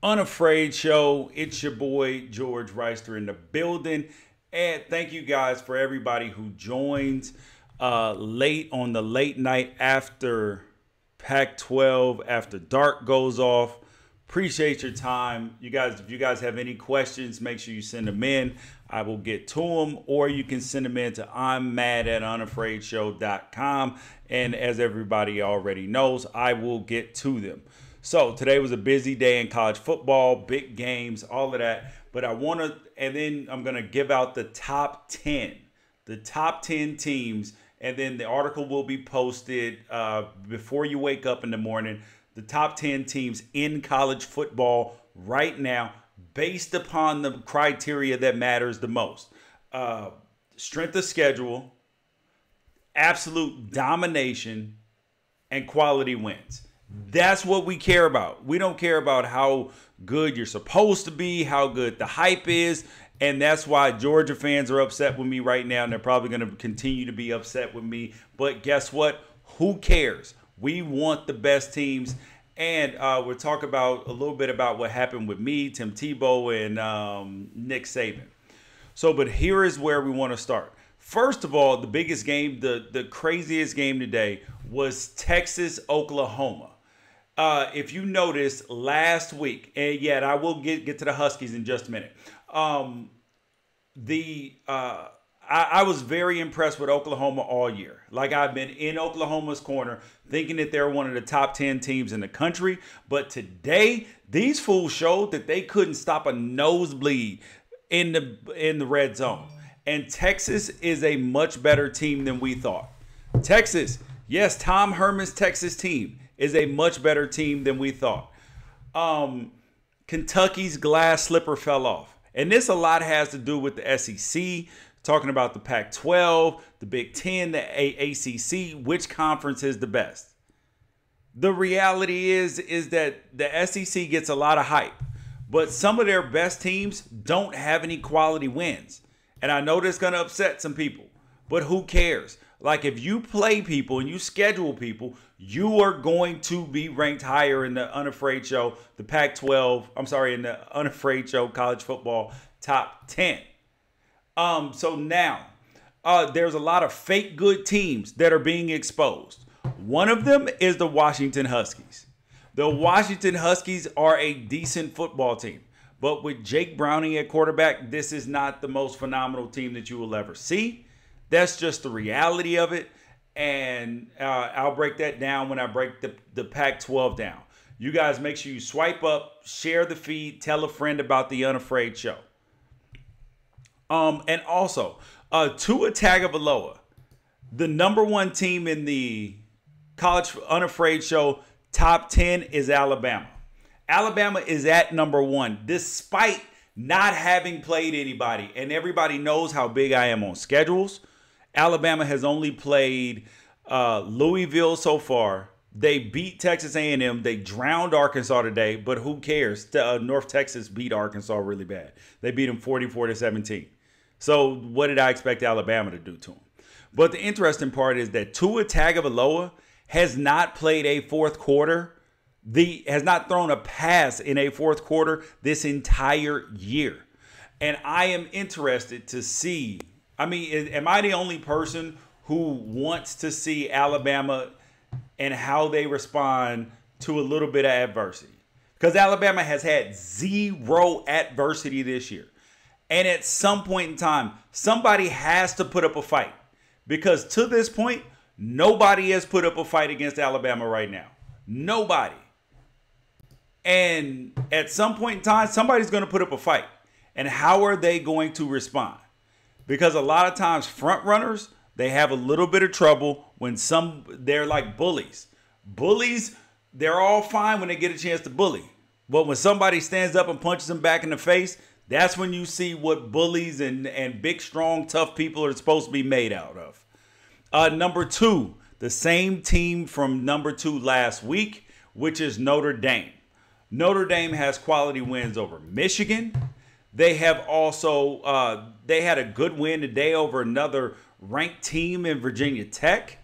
Unafraid Show. It's your boy George Reister in the building, and thank you guys for everybody who joins late on the late night after Pac-12 after dark goes off. Appreciate your time, you guys. If you guys have any questions, make sure you send them in. I will get to them, or you can send them in to immad@unafraidshow.com, and as everybody already knows, I will get to them. So today was a busy day in college football, big games, all of that. But I want to, and then I'm going to give out the top 10 teams. And then the article will be posted before you wake up in the morning. The top 10 teams in college football right now, based upon the criteria that matters the most. Strength of schedule, absolute domination, and quality wins. That's what we care about. We don't care about how good you're supposed to be, how good the hype is. And that's why Georgia fans are upset with me right now. And they're probably going to continue to be upset with me. But guess what? Who cares? We want the best teams. And we'll talk about a little bit about what happened with me, Tim Tebow, and Nick Saban. But here is where we want to start. First of all, the biggest game, the craziest game today was Texas-Oklahoma. If you noticed last week, and yet I will get to the Huskies in just a minute. I was very impressed with Oklahoma all year. Like, I've been in Oklahoma's corner thinking that they're one of the top 10 teams in the country. But today, these fools showed that they couldn't stop a nosebleed in the red zone. And Texas is a much better team than we thought. Texas, yes, Tom Herman's Texas team is a much better team than we thought. Kentucky's glass slipper fell off. And this a lot has to do with the SEC, talking about the Pac-12, the Big Ten, the ACC, which conference is the best. The reality is that the SEC gets a lot of hype, but some of their best teams don't have any quality wins. And I know that's going to upset some people, but who cares? Like, if you play people and you schedule people, you are going to be ranked higher in the Unafraid Show, in the Unafraid Show college football top 10. So now there's a lot of fake good teams that are being exposed. One of them is the Washington Huskies. The Washington Huskies are a decent football team. But with Jake Browning at quarterback, this is not the most phenomenal team that you will ever see. That's just the reality of it. And I'll break that down when I break the Pac-12 down. You guys make sure you swipe up, share the feed, tell a friend about the Unafraid Show. And also, Tua Tagovailoa, the number one team in the College Unafraid Show top 10 is Alabama. Alabama is at number one, despite not having played anybody. And everybody knows how big I am on schedules. Alabama has only played Louisville so far. They beat Texas A&M. They drowned Arkansas today, but who cares? North Texas beat Arkansas really bad. They beat them 44-17. So what did I expect Alabama to do to them? But the interesting part is that Tua Tagovailoa has not played a fourth quarter. Has not thrown a pass in a fourth quarter this entire year. And I am interested to see. I mean, am I the only person who wants to see Alabama and how they respond to a little bit of adversity? Because Alabama has had zero adversity this year. And at some point in time, somebody has to put up a fight. Because to this point, nobody has put up a fight against Alabama right now. Nobody. And at some point in time, somebody's going to put up a fight. And how are they going to respond? Because a lot of times front runners, they have a little bit of trouble when they're like bullies. Bullies, they're all fine when they get a chance to bully. But when somebody stands up and punches them back in the face, that's when you see what bullies and big, strong, tough people are supposed to be made out of. Number two, the same team from number 2 last week, which is Notre Dame. Notre Dame has quality wins over Michigan. They have also, they had a good win today over another ranked team in Virginia Tech.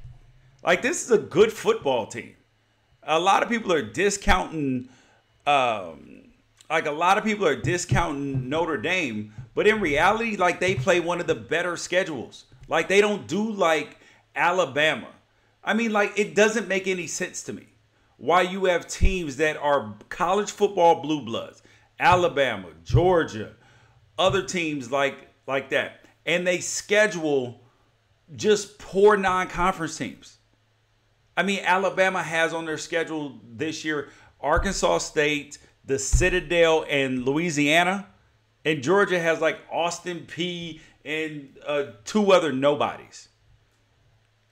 Like, this is a good football team. A lot of people are discounting like a lot of people are discounting Notre Dame, but in reality, like they play one of the better schedules. Like they don't do like Alabama. I mean, like it doesn't make any sense to me why you have teams that are college football blue bloods, Alabama, Georgia, other teams like that, and they schedule just poor non-conference teams. I mean, Alabama has on their schedule this year Arkansas State, the Citadel, and Louisiana. And Georgia has like Austin P and two other nobodies.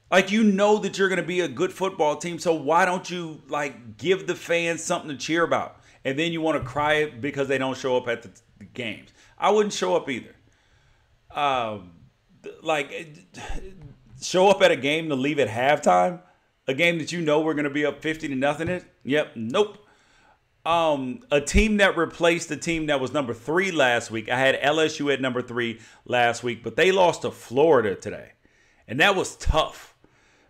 Like, you know that you're going to be a good football team, so why don't you like give the fans something to cheer about? And then you want to cry because they don't show up at the games. I wouldn't show up either. Show up at a game to leave at halftime, a game that you know we're going to be up 50-0 in. Yep, nope. A team that replaced the team that was number 3 last week. I had LSU at number 3 last week, but they lost to Florida today. And that was tough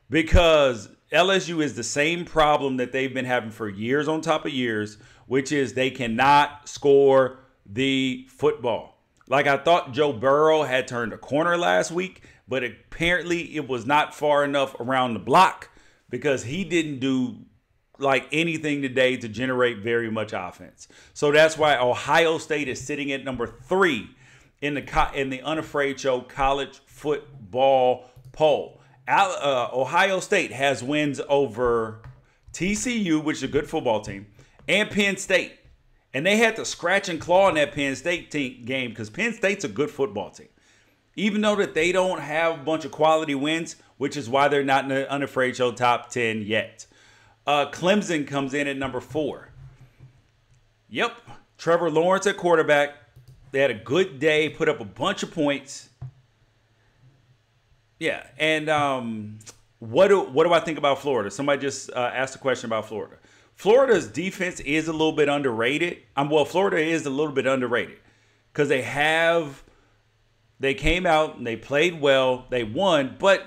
because LSU is the same problem that they've been having for years on top of years, which is they cannot score the football. Like, I thought Joe Burrow had turned a corner last week, but apparently it was not far enough around the block because he didn't do like anything today to generate very much offense. So that's why Ohio State is sitting at number 3 in the Unafraid Show college football poll. Ohio State has wins over TCU, which is a good football team, and Penn State. And they had to scratch and claw in that Penn State game because Penn State's a good football team. Even though that they don't have a bunch of quality wins, which is why they're not in the Unafraid Show top 10 yet. Clemson comes in at number 4. Yep. Trevor Lawrence at quarterback. They had a good day, put up a bunch of points. Yeah. And what do I think about Florida? Somebody just asked a question about Florida. Florida's defense is a little bit underrated. Florida is a little bit underrated because they came out and they played well. They won, but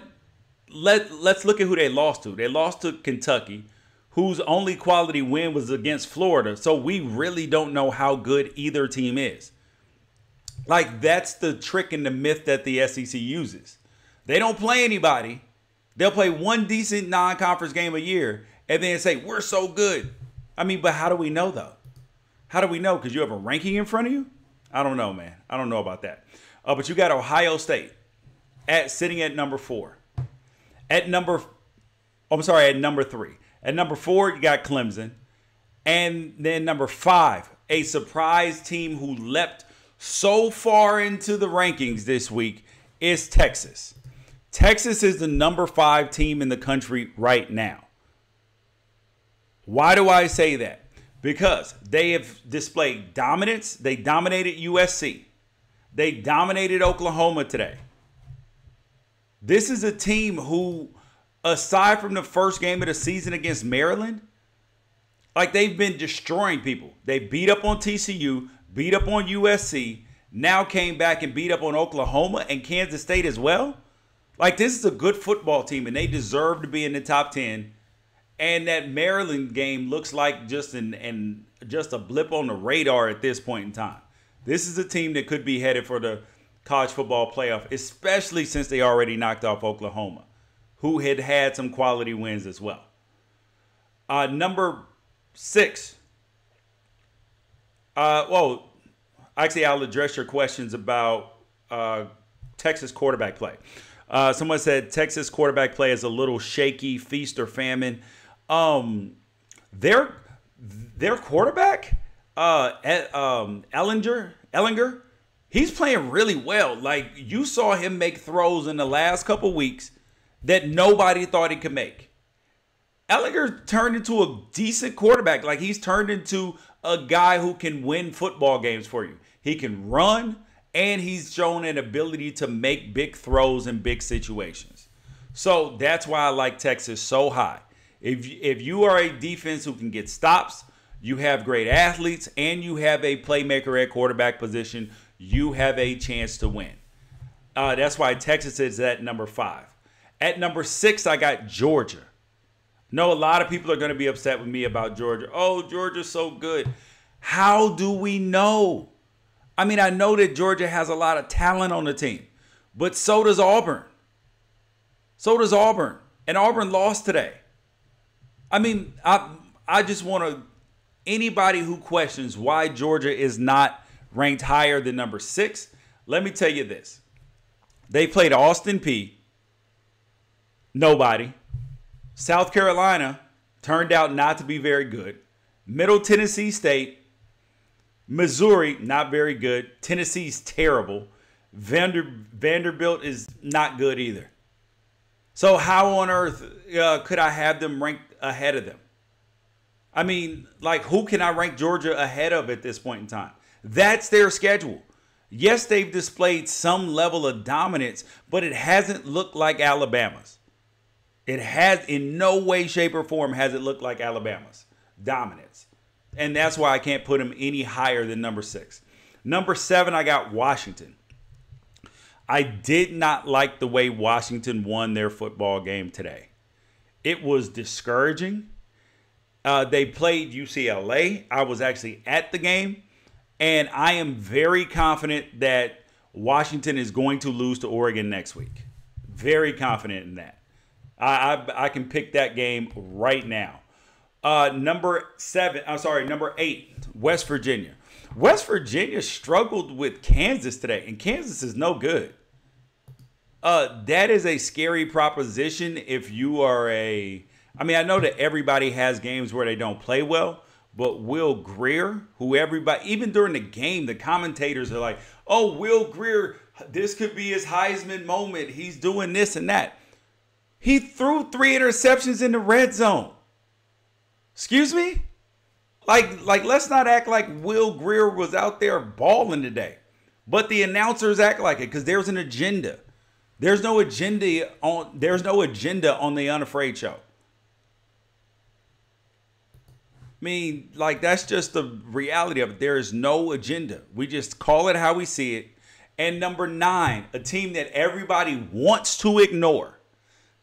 let's look at who they lost to. They lost to Kentucky, whose only quality win was against Florida. So we really don't know how good either team is. Like, that's the trick and the myth that the SEC uses. They don't play anybody. They'll play one decent non-conference game a year and then say, we're so good. I mean, but how do we know, though? How do we know? Because you have a ranking in front of you? I don't know, man. I don't know about that. But you got Ohio State sitting at number 4. At number 3. At number 4, you got Clemson. And then number 5, a surprise team who leapt so far into the rankings this week is Texas. Texas is the number 5 team in the country right now. Why do I say that? Because they have displayed dominance. They dominated USC. They dominated Oklahoma today. This is a team who, aside from the first game of the season against Maryland, like, they've been destroying people. They beat up on TCU, beat up on USC, now came back and beat up on Oklahoma and Kansas State as well. Like, this is a good football team, and they deserve to be in the top 10. And that Maryland game looks like just a blip on the radar at this point in time. This is a team that could be headed for the college football playoff, especially since they already knocked off Oklahoma, who had some quality wins as well. Number 6. Actually, I'll address your questions about Texas quarterback play. Someone said Texas quarterback play is a little shaky, feast or famine. Their quarterback, Ellinger, he's playing really well. Like, you saw him make throws in the last couple weeks that nobody thought he could make. Ellinger turned into a decent quarterback. Like, he's turned into a guy who can win football games for you. He can run, and he's shown an ability to make big throws in big situations. So that's why I like Texas so high. If you are a defense who can get stops, you have great athletes, and you have a playmaker at quarterback position, you have a chance to win. That's why Texas is at number 5. At number 6, I got Georgia. No, a lot of people are going to be upset with me about Georgia. Oh, Georgia's so good. How do we know? I mean, I know that Georgia has a lot of talent on the team, but so does Auburn. So does Auburn. And Auburn lost today. I mean, I just want to, anybody who questions why Georgia is not ranked higher than number 6, let me tell you this. They played Austin Peay. Nobody. South Carolina turned out not to be very good. Middle Tennessee State. Missouri, not very good. Tennessee's terrible. Vanderbilt is not good either. So how on earth could I have them ranked ahead of them? I mean, like, who can I rank Georgia ahead of at this point in time? That's their schedule. Yes, they've displayed some level of dominance, but it hasn't looked like Alabama's. It has, in no way, shape, or form has it looked like Alabama's dominance. And that's why I can't put them any higher than number 6. Number 7, I got Washington. I did not like the way Washington won their football game today. It was discouraging. They played UCLA. I was actually at the game. And I am very confident that Washington is going to lose to Oregon next week. Very confident in that. I can pick that game right now. Number 8, West Virginia. West Virginia struggled with Kansas today, and Kansas is no good. That is a scary proposition if you are I know that everybody has games where they don't play well, but Will Grier, who everybody, even during the game, the commentators are like, oh, Will Grier, this could be his Heisman moment. He's doing this and that. He threw 3 interceptions in the red zone. Excuse me? Like, let's not act like Will Grier was out there balling today. But the announcers act like it because there's an agenda. There's no agenda on the Unafraid show. I mean, like, that's just the reality of it. There is no agenda. We just call it how we see it. And number 9, a team that everybody wants to ignore.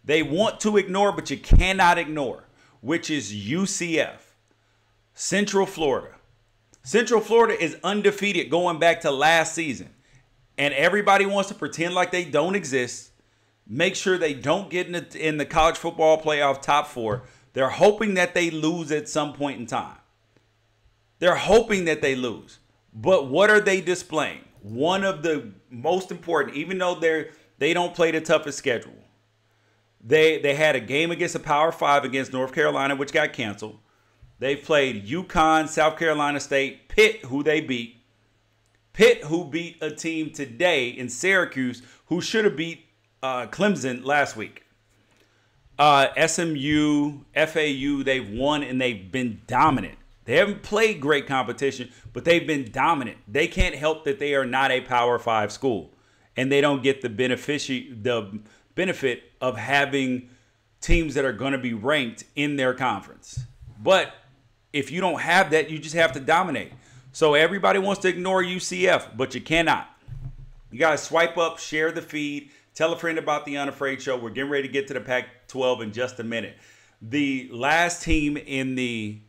They want to ignore, but you cannot ignore, which is UCF, Central Florida. Central Florida is undefeated going back to last season. And everybody wants to pretend like they don't exist. Make sure they don't get in the college football playoff top 4. They're hoping that they lose at some point in time. They're hoping that they lose. But what are they displaying? One of the most important, even though they don't play the toughest schedule. They had a game against a Power 5 against North Carolina, which got canceled. They played UConn, South Carolina State, Pitt, who they beat. Pitt, who beat a team today in Syracuse, who should have beat Clemson last week. SMU, FAU, they've won and they've been dominant. They haven't played great competition, but they've been dominant. They can't help that they are not a Power 5 school. And they don't get the benefit of having teams that are going to be ranked in their conference. But if you don't have that, you just have to dominate. So everybody wants to ignore UCF, but you cannot. You guys swipe up, share the feed, tell a friend about the Unafraid Show. We're getting ready to get to the Pac-12 in just a minute. The last team in the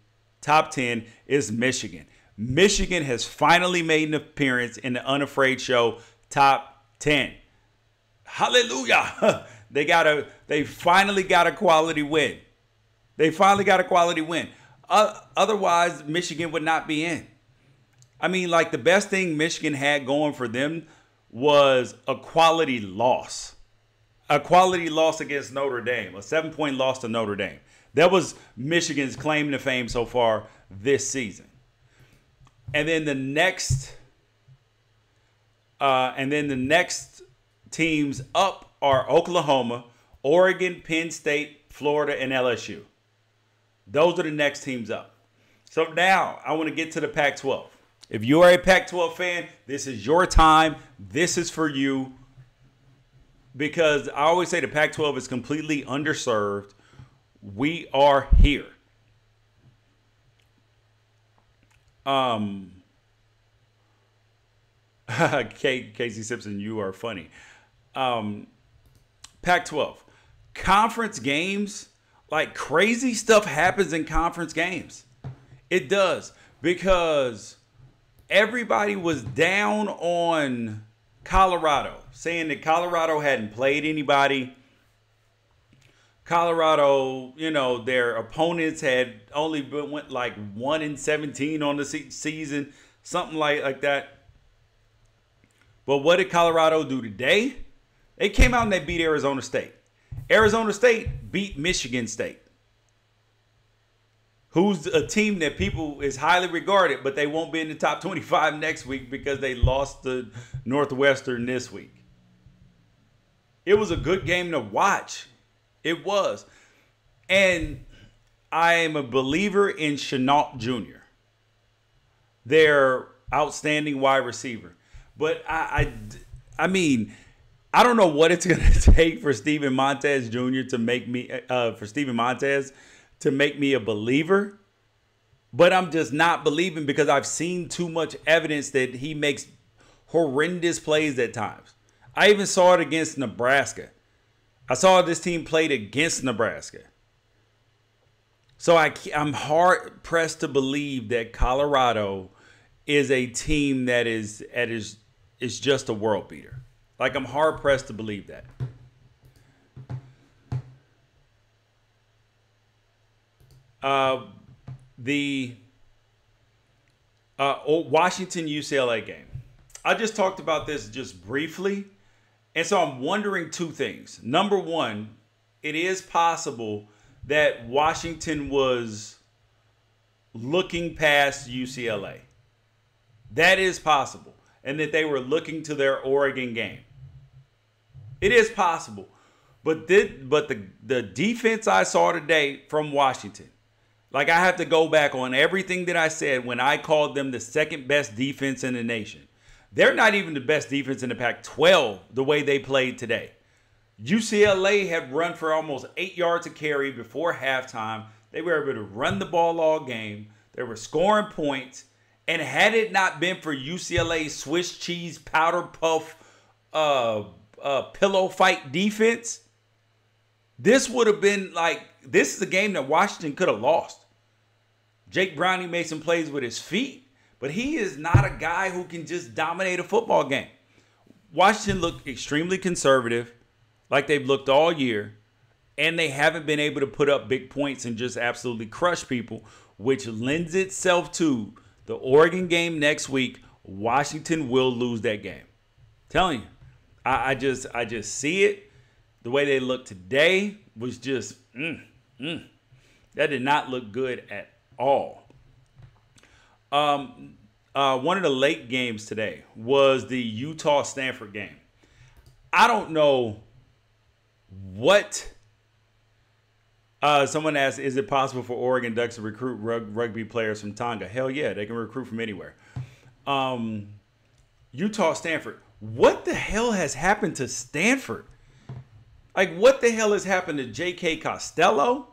top 10 is Michigan. Michigan has finally made an appearance in the Unafraid Show top 10. Hallelujah. They finally got a quality win. Otherwise, Michigan would not be in. I mean, like, the best thing Michigan had going for them was a quality loss. A quality loss against Notre Dame. A 7-point loss to Notre Dame. That was Michigan's claim to fame so far this season. And then the next teams up are Oklahoma, Oregon, Penn State, Florida, and LSU. Those are the next teams up. So now I want to get to the Pac-12. If you are a Pac-12 fan, this is your time. This is for you. Because I always say the Pac-12 is completely underserved. We are here. Casey Simpson, you are funny. Pac-12. Conference games, like, crazy stuff happens in conference games. It does. because everybody was down on Colorado, saying that Colorado hadn't played anybody. Colorado, their opponents had only went like 1-17 on the season, something like that. But what did Colorado do today? They came out and they beat Arizona State. Arizona State beat Michigan State, who's a team that people is highly regarded, but they won't be in the top 25 next week because they lost to Northwestern this week. It was a good game to watch. It was. And I am a believer in Chenault Jr., their outstanding wide receiver. But I mean, I don't know what it's going to take for Steven Montez Jr. to make me a believer. But I'm just not believing because I've seen too much evidence that he makes horrendous plays at times. I even saw it against Nebraska. I saw this team played against Nebraska. So I'm hard pressed to believe that Colorado is a team that is just a world beater. Like, I'm hard pressed to believe that. The Washington UCLA game. I just talked about this just briefly. And so I'm wondering two things. Number one, it is possible that Washington was looking past UCLA. That is possible. And that they were looking to their Oregon game. It is possible. But the defense I saw today from Washington, like, I have to go back on everything that I said when I called them the second best defense in the nation. They're not even the best defense in the Pac-12 the way they played today. UCLA had run for almost 8 yards a carry before halftime. They were able to run the ball all game. They were scoring points. And had it not been for UCLA's Swiss cheese powder puff pillow fight defense, this would have been this is a game that Washington could have lost. Jake Browning made some plays with his feet, but he is not a guy who can just dominate a football game. Washington looked extremely conservative, like they've looked all year, and they haven't been able to put up big points and just absolutely crush people, which lends itself to the Oregon game next week. Washington will lose that game. Telling you, I just see it. The way they look today was just, that did not look good at all. One of the late games today was the Utah-Stanford game. I don't know what. Someone asked, is it possible for Oregon Ducks to recruit rugby players from Tonga? Hell yeah, they can recruit from anywhere. Utah-Stanford. What the hell has happened to Stanford? Like, what the hell has happened to J.K. Costello?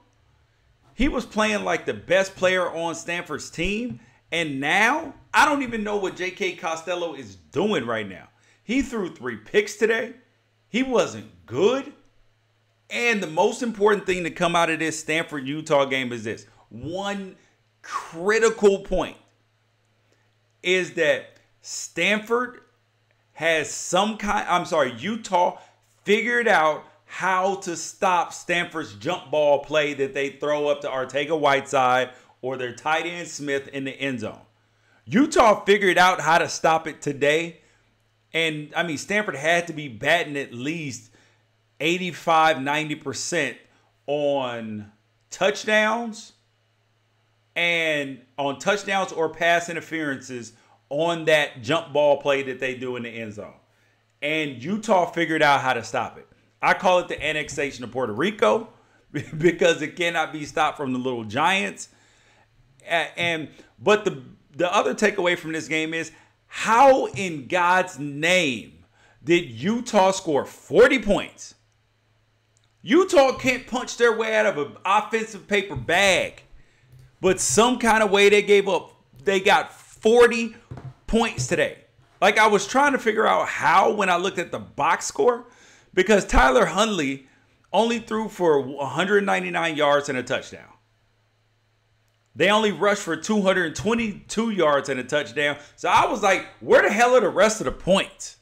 He was playing like the best player on Stanford's team. And now, I don't even know what J.K. Costello is doing right now. He threw 3 picks today. He wasn't good. And the most important thing to come out of this Stanford-Utah game is this. One critical point is that Utah figured out how to stop Stanford's jump ball play that they throw up to Arcega-Whiteside or their tight end Smith in the end zone. Utah figured out how to stop it today. And, I mean, Stanford had to be batting at least 85-90% on touchdowns or pass interferences on that jump ball play that they do in the end zone. And Utah figured out how to stop it. I call it the annexation of Puerto Rico because it cannot be stopped from the little giants. But the other takeaway from this game is, how in God's name did Utah score 40 points? Utah can't punch their way out of an offensive paper bag. But some kind of way they got 40 points today. Like, I was trying to figure out how when I looked at the box score, because Tyler Huntley only threw for 199 yards and a touchdown. They only rushed for 222 yards and a touchdown. So I was like, where the hell are the rest of the points?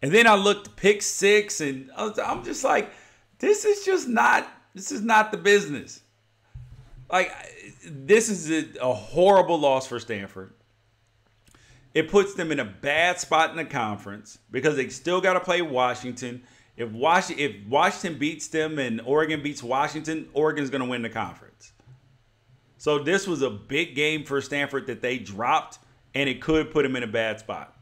And then I looked pick six, and I'm just like, this is not the business. Like, this is a horrible loss for Stanford. It puts them in a bad spot in the conference because they still got to play Washington. If Washington beats them and Oregon beats Washington, Oregon's going to win the conference. So this was a big game for Stanford that they dropped, and it could put them in a bad spot.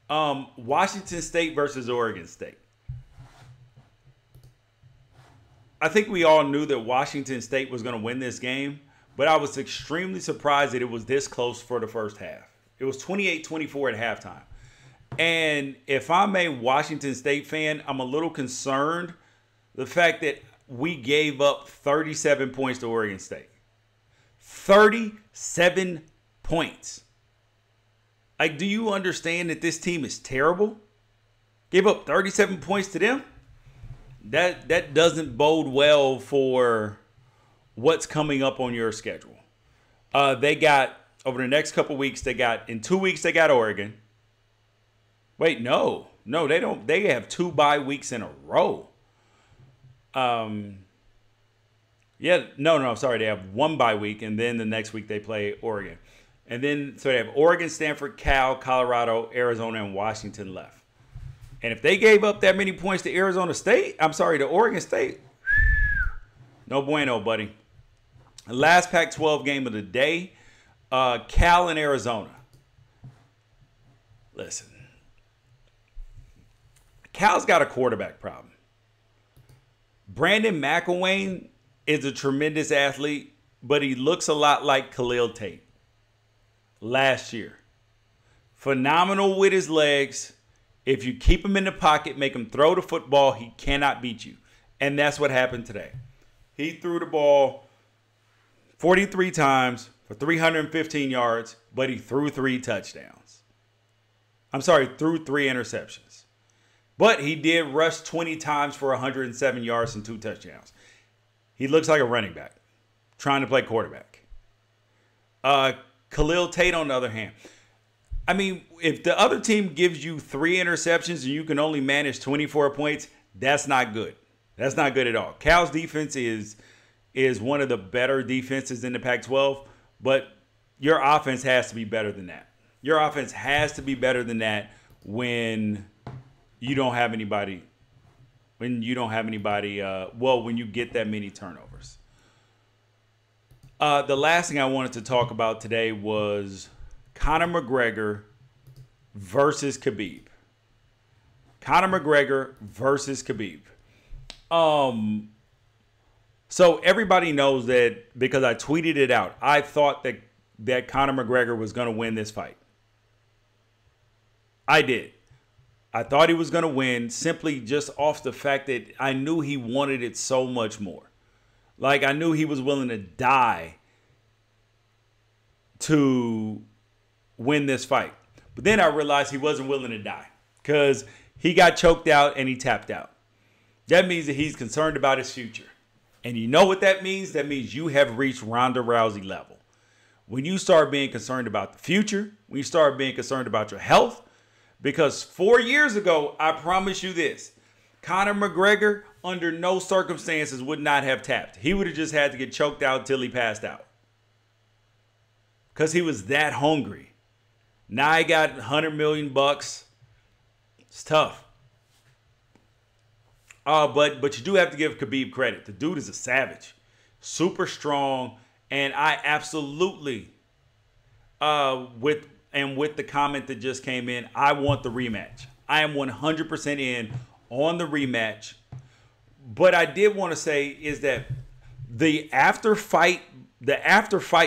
Washington State versus Oregon State. I think we all knew that Washington State was going to win this game, but I was extremely surprised that it was this close for the first half. It was 28-24 at halftime. And if I'm a Washington State fan, I'm a little concerned the fact that we gave up 37 points to Oregon State. 37 points. Like, do you understand that this team is terrible? Gave up 37 points to them? That doesn't bode well for what's coming up on your schedule. They got, over the next couple weeks, in 2 weeks, they got Oregon. Wait, no, they don't. They have 2 bye weeks in a row. Sorry. They have 1 bye week, and then the next week they play Oregon. And then, so they have Oregon, Stanford, Cal, Colorado, Arizona, and Washington left. And if they gave up that many points to to Oregon State, no bueno, buddy. Last Pac-12 game of the day, Cal and Arizona. Listen, Cal's got a quarterback problem. Brandon McElwain is a tremendous athlete, but he looks a lot like Khalil Tate last year. Phenomenal with his legs. If you keep him in the pocket, make him throw the football, he cannot beat you. And that's what happened today. He threw the ball 43 times for 315 yards, but he threw 3 touchdowns. Threw 3 interceptions. But he did rush 20 times for 107 yards and 2 touchdowns. He looks like a running back trying to play quarterback. Khalil Tate, on the other hand, I mean, if the other team gives you 3 interceptions and you can only manage 24 points, that's not good. That's not good at all. Cal's defense is one of the better defenses in the Pac-12, but your offense has to be better than that. Your offense has to be better than that when you don't have anybody. When you get that many turnovers. The last thing I wanted to talk about today was Conor McGregor versus Khabib. Conor McGregor versus Khabib. So everybody knows that because I tweeted it out. I thought that Conor McGregor was going to win this fight. I did. I thought he was going to win simply just off the fact that I knew he wanted it so much more. Like, I knew he was willing to die to win this fight. But then I realized he wasn't willing to die because he got choked out and he tapped out. That means that he's concerned about his future. And you know what that means? That means you have reached Ronda Rousey level. When you start being concerned about the future, when you start being concerned about your health, because 4 years ago, I promise you this, Conor McGregor, under no circumstances, would not have tapped. He would have just had to get choked out until he passed out. Because he was that hungry. Now he got $100 million. It's tough. But you do have to give Khabib credit. The dude is a savage. Super strong. And I absolutely, with the comment that just came in, I want the rematch. I am 100% in on the rematch. But I did want to say is that the after fight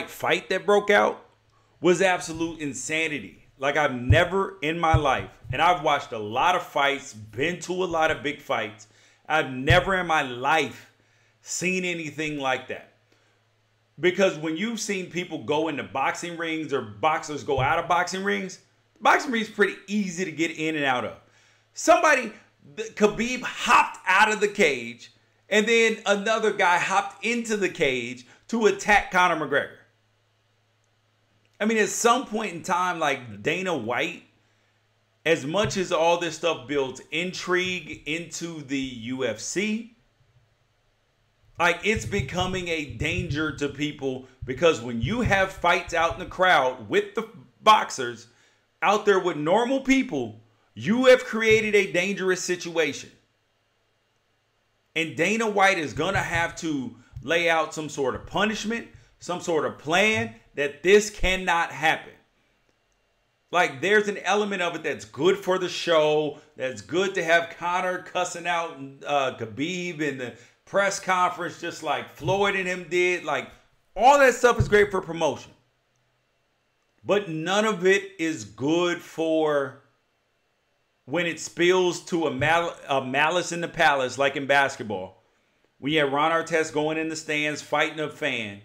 fight that broke out was absolute insanity. Like, I've never in my life, and I've watched a lot of fights, been to a lot of big fights. I've never in my life seen anything like that. Because when you've seen people go into boxing rings or boxers go out of boxing rings, boxing rings is pretty easy to get in and out of. Khabib hopped out of the cage, and then another guy hopped into the cage to attack Conor McGregor. I mean, at some point in time, like Dana White, as much as all this stuff builds intrigue into the UFC, like it's becoming a danger to people, because when you have fights out in the crowd with the boxers out there with normal people, you have created a dangerous situation. And Dana White is going to have to lay out some sort of punishment, some sort of plan that this cannot happen. Like, there's an element of it that's good for the show, that's good to have Conor cussing out Khabib in the press conference, just like Floyd and him did. Like, all that stuff is great for promotion. But none of it is good for when it spills to a malice in the palace, like in basketball. We had Ron Artest going in the stands fighting a fan.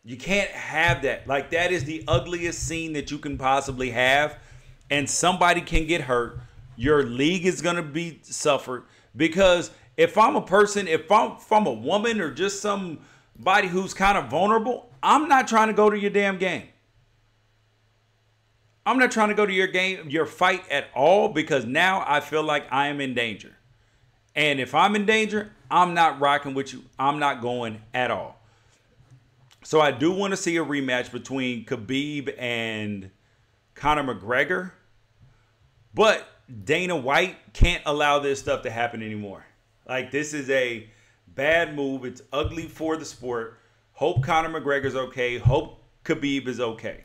You can't have that. Like, that is the ugliest scene that you can possibly have. And somebody can get hurt. Your league is going to be suffered. Because if I'm a person, if I'm a woman or just somebody who's kind of vulnerable, I'm not trying to go to your damn game. I'm not trying to go to your game, your fight at all, because now I feel like I am in danger. And if I'm in danger, I'm not rocking with you. I'm not going at all. So I do want to see a rematch between Khabib and Conor McGregor. But Dana White can't allow this stuff to happen anymore. Like, this is a bad move. It's ugly for the sport. Hope Conor McGregor's okay. Hope Khabib is okay.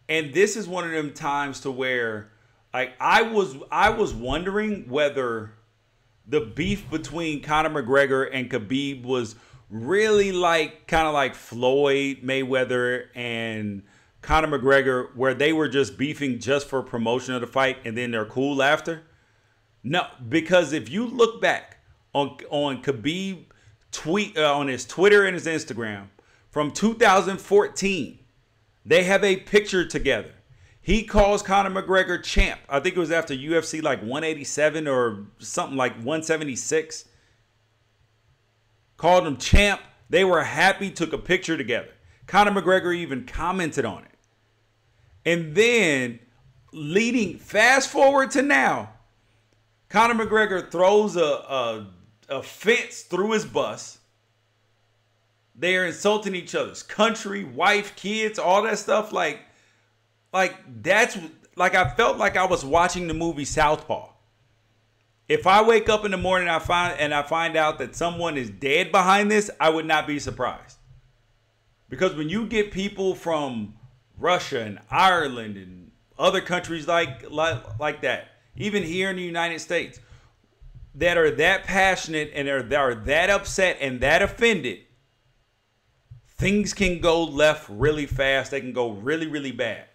And this is one of them times to where, like, I was wondering whether the beef between Conor McGregor and Khabib was really like kind of like Floyd Mayweather and Conor McGregor, where they were just beefing just for promotion of the fight and then they're cool after. No, because if you look back on Khabib tweet on his Twitter and his Instagram from 2014. They have a picture together. He calls Conor McGregor champ. I think it was after UFC like 187 or something like 176. Called him champ. They were happy, took a picture together. Conor McGregor even commented on it. And then fast forward to now, Conor McGregor throws a fence through his bus. They are insulting each other's country, wife, kids, all that stuff. Like that's like, I felt like I was watching the movie Southpaw. If I wake up in the morning and I find out that someone is dead behind this, I would not be surprised. Because when you get people from Russia and Ireland and other countries like that, even here in the United States, that are that passionate and are that upset and that offended, things can go left really fast. They can go really, really bad.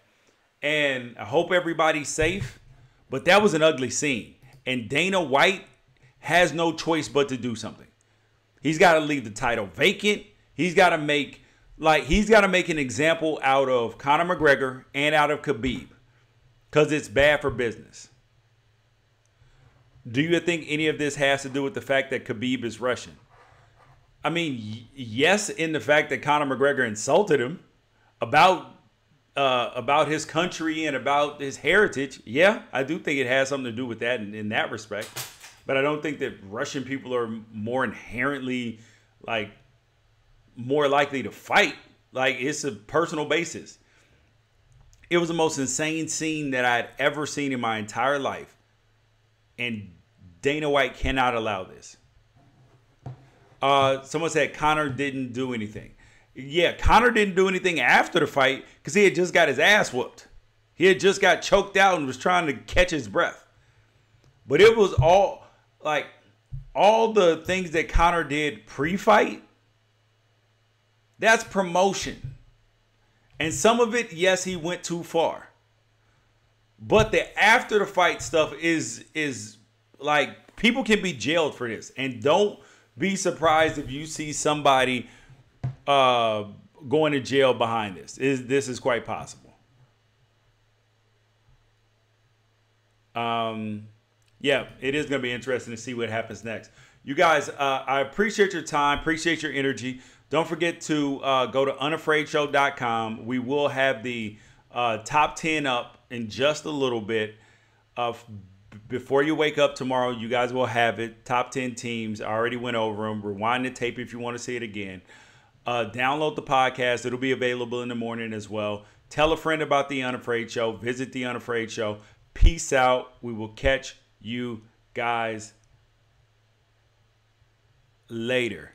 And I hope everybody's safe. But that was an ugly scene. And Dana White has no choice but to do something. He's got to leave the title vacant. He's got to make an example out of Conor McGregor and out of Khabib. Because it's bad for business. Do you think any of this has to do with the fact that Khabib is Russian? I mean, yes, in the fact that Conor McGregor insulted him about his country and about his heritage. Yeah, I do think it has something to do with that in that respect. But I don't think that Russian people are more inherently, like, more likely to fight. Like, it's a personal basis. It was the most insane scene that I'd ever seen in my entire life. And Dana White cannot allow this. Someone said Conor didn't do anything. Yeah, Conor didn't do anything after the fight because he had just got his ass whooped. He had just got choked out and was trying to catch his breath. But it was all the things that Conor did pre-fight. That's promotion. And some of it, yes, he went too far. But the after the fight stuff is like, people can be jailed for this. And don't be surprised if you see somebody going to jail behind this. This is quite possible. Yeah, it is going to be interesting to see what happens next. You guys, I appreciate your time, appreciate your energy. Don't forget to go to unafraidshow.com. We will have the top 10 up in just a little bit. Before you wake up tomorrow, you guys will have it. Top 10 teams. I already went over them. Rewind the tape if you want to see it again. Download the podcast. It'll be available in the morning as well. Tell a friend about The Unafraid Show. Visit The Unafraid Show. Peace out. We will catch you guys later.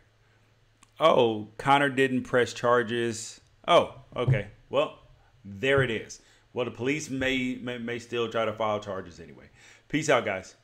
Oh, Connor didn't press charges. Oh, okay. Well, there it is. Well, the police may still try to file charges anyway. Peace out, guys.